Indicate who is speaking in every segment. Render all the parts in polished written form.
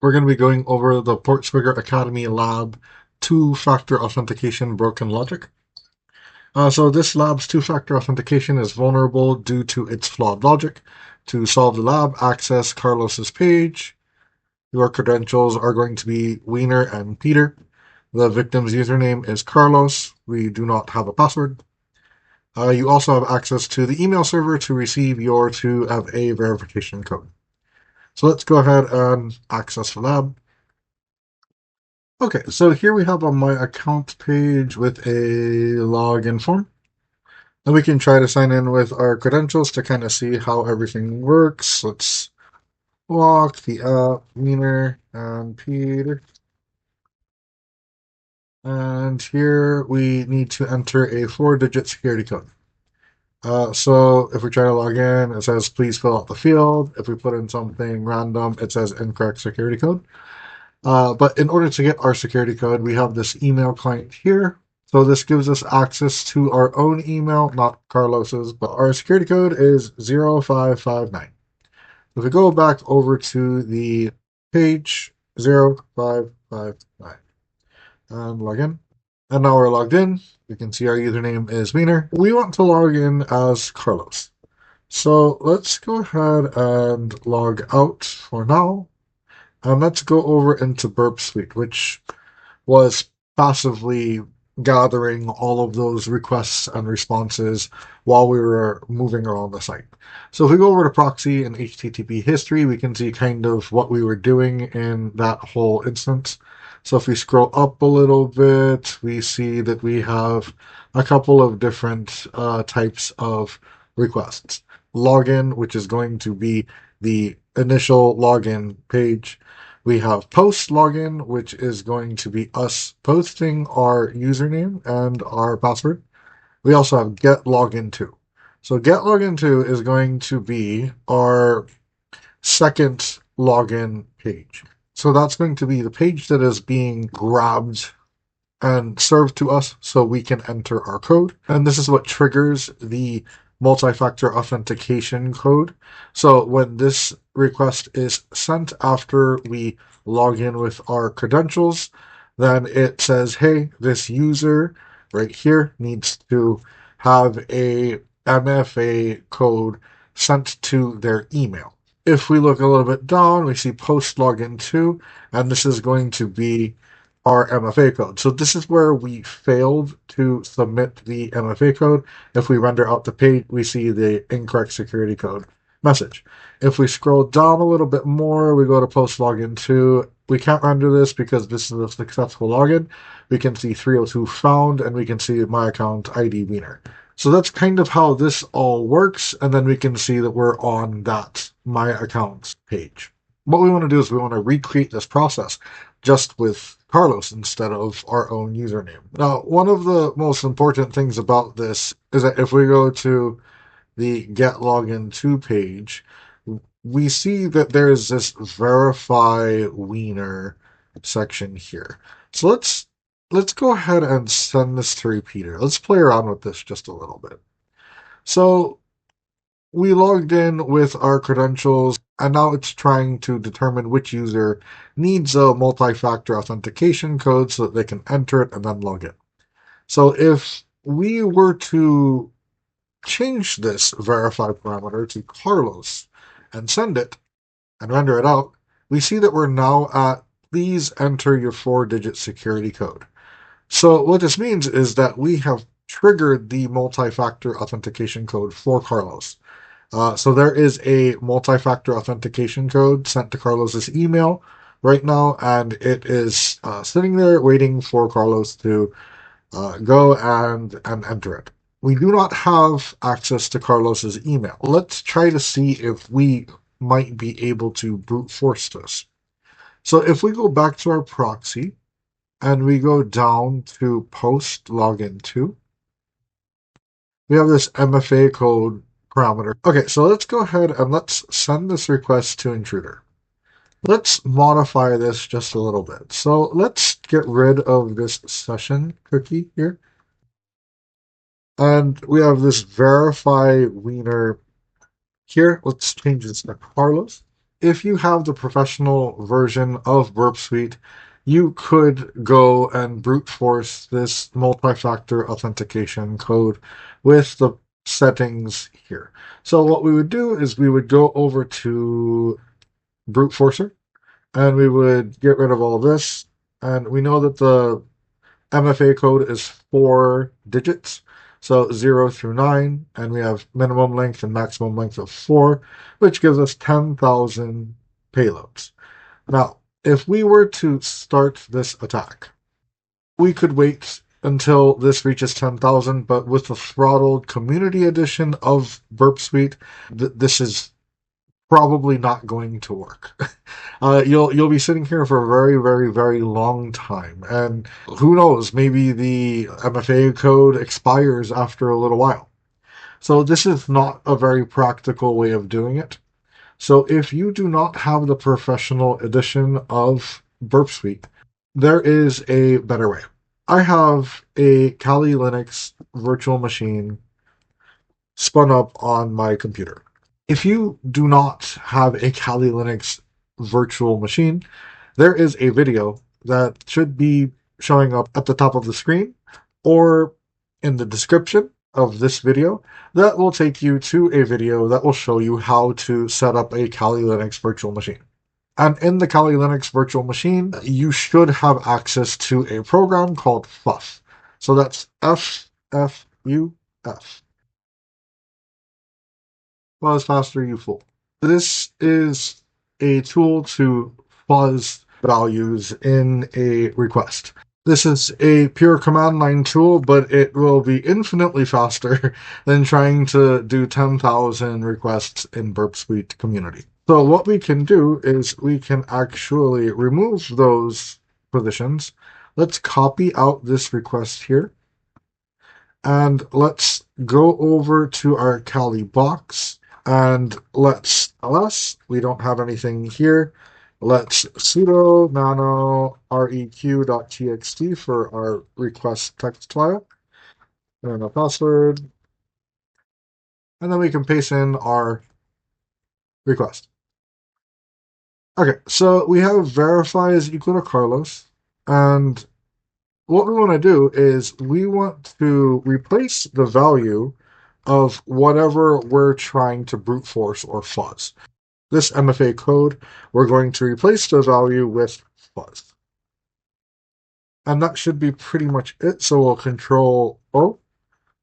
Speaker 1: We're going to be going over the PortSwigger Academy Lab two-factor authentication broken logic. So this lab's two-factor authentication is vulnerable due to its flawed logic. To solve the lab, access Carlos's page. Your credentials are going to be Wiener and Peter. The victim's username is Carlos. We do not have a password. You also have access to the email server to receive your 2FA verification code. So let's go ahead and access the lab. Okay, so here we have on my account page with a login form. And we can try to sign in with our credentials to kind of see how everything works. Let's lock the app, Wiener, and Peter. And here we need to enter a 4-digit security code. So if we try to log in, it says please fill out the field. If we put in something random, it says incorrect security code. But in order to get our security code, we have this email client here. So this gives us access to our own email, not Carlos's, but our security code is 0559. If we go back over to the page 0559 and log in, and now we're logged in, we can see our username is Wiener. We want to log in as Carlos. So let's go ahead and log out for now. And let's go over into Burp Suite, which was passively gathering all of those requests and responses while we were moving around the site. So if we go over to proxy and HTTP history, we can see kind of what we were doing in that whole instance. So if we scroll up a little bit, we see that we have a couple of different types of requests. Login, which is going to be the initial login page. We have post login, which is going to be us posting our username and our password. We also have get login to. So get login to is going to be our second login page. So that's going to be the page that is being grabbed and served to us so we can enter our code. And this is what triggers the multi-factor authentication code. So when this request is sent after we log in with our credentials, then it says, hey, this user right here needs to have a MFA code sent to their email. If we look a little bit down, we see post login to, and this is going to be our MFA code. So this is where we failed to submit the MFA code. If we render out the page, we see the incorrect security code message. If we scroll down a little bit more, we go to post login to. We can't render this because this is a successful login. We can see 302 found, and we can see my account ID Wiener. So that's kind of how this all works, and then we can see that we're on that My Accounts page. What we want to do is we want to recreate this process just with Carlos instead of our own username. Now, one of the most important things about this is that if we go to the Get Login To page, we see that there's this Verify Wiener section here. So let's go ahead and send this to Repeater. Let's play around with this just a little bit. So we logged in with our credentials, and now it's trying to determine which user needs a multi-factor authentication code so that they can enter it and then log in. So if we were to change this verify parameter to Carlos and send it and render it out, we see that we're now at please enter your 4-digit security code. So what this means is that we have triggered the multi-factor authentication code for Carlos. So there is a multi-factor authentication code sent to Carlos's email right now, and it is sitting there waiting for Carlos to go and enter it. We do not have access to Carlos's email. Let's try to see if we might be able to brute force this. So if we go back to our proxy and we go down to post login to, we have this MFA code parameter. Okay, so let's go ahead and let's send this request to intruder. Let's modify this just a little bit. So let's get rid of this session cookie here. And we have this verify wiener here. Let's change this to Carlos. if you have the professional version of Burp Suite, you could go and brute force this multi-factor authentication code with the settings here. So what we would do is we would go over to brute forcer and we would get rid of all this. And we know that the MFA code is 4 digits, so 0 through 9, and we have minimum length and maximum length of 4, which gives us 10,000 payloads. Now, if we were to start this attack, we could wait until this reaches 10,000, but with the throttled community edition of Burp Suite, this is probably not going to work. You'll be sitting here for a very, very, very long time, and who knows, maybe the MFA code expires after a little while. So this is not a very practical way of doing it. So if you do not have the professional edition of Burp Suite, there is a better way. I have a Kali Linux virtual machine spun up on my computer. If you do not have a Kali Linux virtual machine, there is a video that should be showing up at the top of the screen or in the description of this video that will take you to a video that will show you how to set up a Kali Linux virtual machine. And in the Kali Linux virtual machine, you should have access to a program called FUF. So that's FFUF. Fuzz faster, you fool. This is a tool to fuzz values in a request. This is a pure command line tool, but it will be infinitely faster than trying to do 10,000 requests in Burp Suite community. So what we can do is we can actually remove those positions. Let's copy out this request here. And let's go over to our Kali box. And let's ls, we don't have anything here. Let's sudo nano req.txt for our request text file. And a password. And then we can paste in our request. Okay, so we have verify is equal to Carlos. And what we want to do is we want to replace the value of whatever we're trying to brute force or fuzz. This MFA code, we're going to replace the value with fuzz. And that should be pretty much it. So we'll control O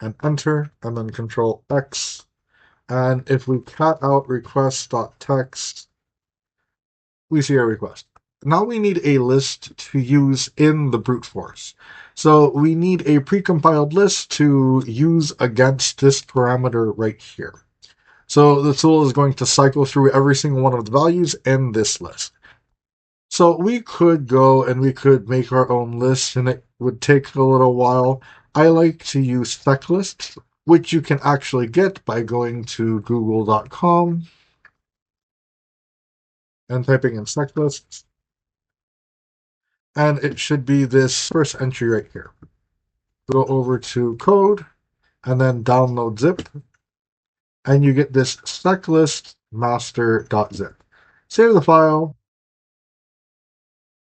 Speaker 1: and enter, and then control X. And if we cat out request.text, we see our request. Now we need a list to use in the brute force. So we need a precompiled list to use against this parameter right here. So the tool is going to cycle through every single one of the values in this list. So we could go and we could make our own list, and it would take a little while. I like to use spec lists, which you can actually get by going to google.com and typing in spec lists. And it should be this first entry right here. Go over to code and then download zip. And you get this speclist master.zip. Save the file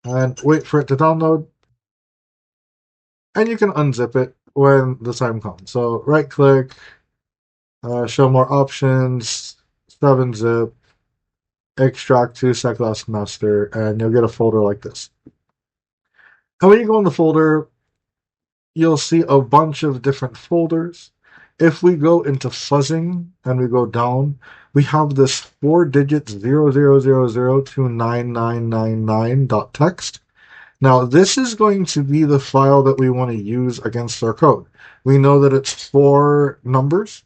Speaker 1: and wait for it to download. And you can unzip it when the time comes. So right click, show more options, 7-zip, extract to speclist master, and you'll get a folder like this. And when you go in the folder, you'll see a bunch of different folders. If we go into fuzzing and we go down, we have this 4 digits 0000 to 9999.txt. Now, this is going to be the file that we want to use against our code. We know that it's 4 numbers.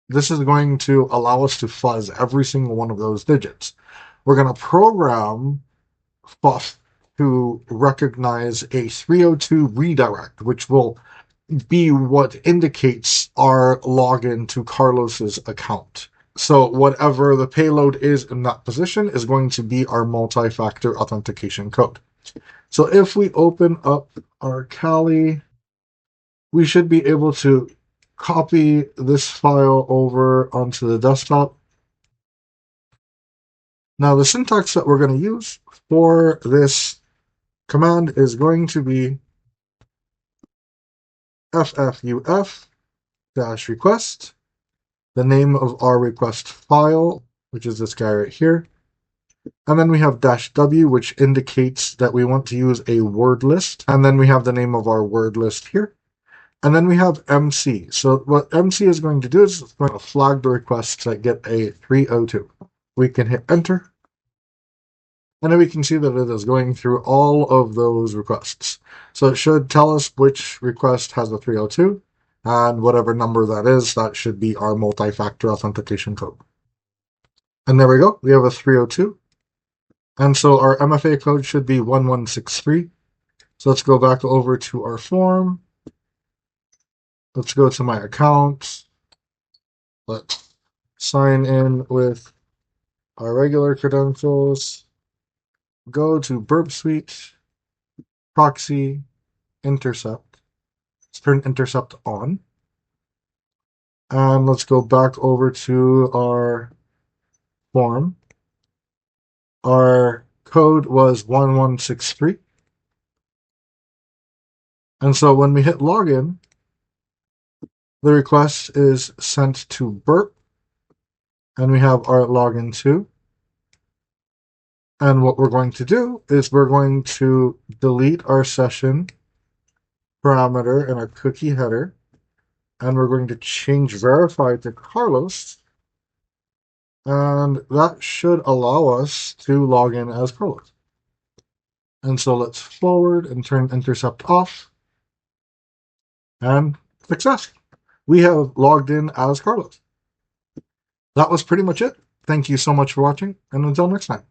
Speaker 1: This is going to allow us to fuzz every single one of those digits. We're going to program FUF to recognize a 302 redirect, which will be what indicates our login to Carlos's account. So whatever the payload is in that position is going to be our multi-factor authentication code. So if we open up our Kali, we should be able to copy this file over onto the desktop. Now the syntax that we're going to use for this command is going to be ffuf-request, the name of our request file, which is this guy right here. And then we have -w, which indicates that we want to use a word list. And then we have the name of our word list here. And then we have MC. So what MC is going to do is it's going to flag the requests that get a 302. We can hit enter. And then we can see that it is going through all of those requests. So it should tell us which request has a 302. And whatever number that is, that should be our multi-factor authentication code. And there we go. We have a 302. And so our MFA code should be 1163. So let's go back over to our form. Let's go to my account. Let's sign in with our regular credentials. Go to Burp Suite, Proxy, Intercept. Let's turn Intercept on. And let's go back over to our form. Our code was 1163. And so when we hit login, the request is sent to Burp, and we have our login too. And what we're going to do is we're going to delete our session parameter and our cookie header, and we're going to change verify to Carlos, and that should allow us to log in as Carlos. And so let's forward and turn intercept off, and success. We have logged in as Carlos. That was pretty much it. Thank you so much for watching, and until next time.